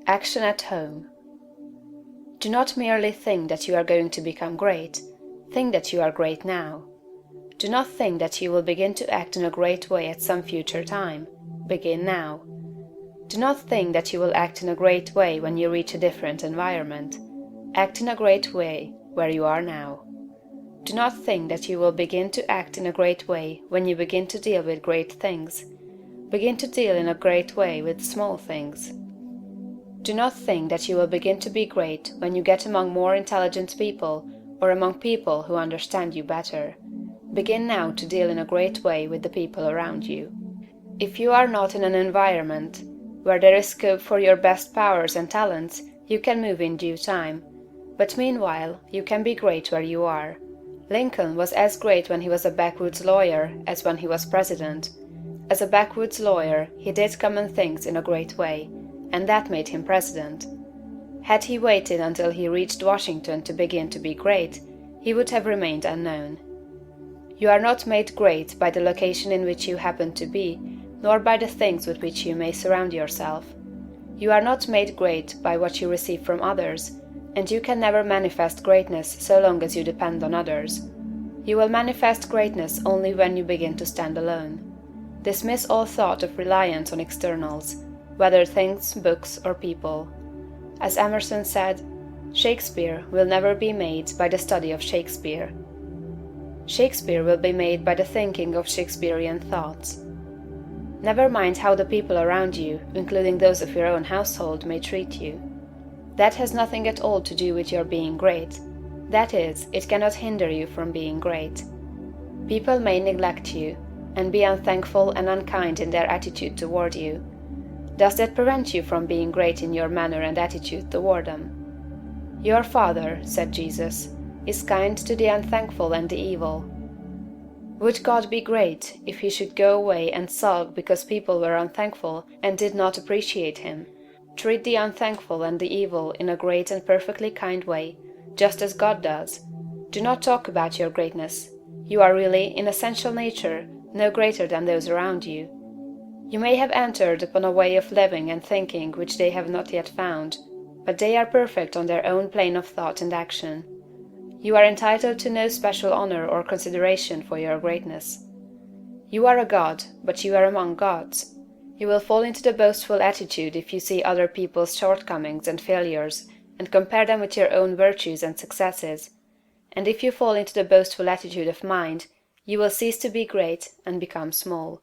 Action at home. Do not merely think that you are going to become great. Think that you are great now. Do not think that you will begin to act in a great way at some future time. Begin now. Do not think that you will act in a great way when you reach a different environment. Act in a great way where you are now. Do not think that you will begin to act in a great way when you begin to deal with great things. Begin to deal in a great way with small things. Do not think that you will begin to be great when you get among more intelligent people or among people who understand you better. Begin now to deal in a great way with the people around you. If you are not in an environment where there is scope for your best powers and talents, you can move in due time. But meanwhile, you can be great where you are. Lincoln was as great when he was a backwoods lawyer as when he was president. As a backwoods lawyer, he did common things in a great way, and that made him president. Had he waited until he reached Washington to begin to be great, he would have remained unknown. You are not made great by the location in which you happen to be, nor by the things with which you may surround yourself. You are not made great by what you receive from others, and you can never manifest greatness so long as you depend on others. You will manifest greatness only when you begin to stand alone. Dismiss all thought of reliance on externals, whether things, books, or people. As Emerson said, Shakespeare will never be made by the study of Shakespeare. Shakespeare will be made by the thinking of Shakespearean thoughts. Never mind how the people around you, including those of your own household, may treat you. That has nothing at all to do with your being great. That is, it cannot hinder you from being great. People may neglect you, and be unthankful and unkind in their attitude toward you. Does that prevent you from being great in your manner and attitude toward them? Your Father, said Jesus, is kind to the unthankful and the evil. Would God be great if he should go away and sulk because people were unthankful and did not appreciate him? Treat the unthankful and the evil in a great and perfectly kind way, just as God does. Do not talk about your greatness. You are really, in essential nature, no greater than those around you. You may have entered upon a way of living and thinking which they have not yet found, but they are perfect on their own plane of thought and action. You are entitled to no special honor or consideration for your greatness. You are a god, but you are among gods. You will fall into the boastful attitude if you see other people's shortcomings and failures and compare them with your own virtues and successes. And if you fall into the boastful attitude of mind, you will cease to be great and become small.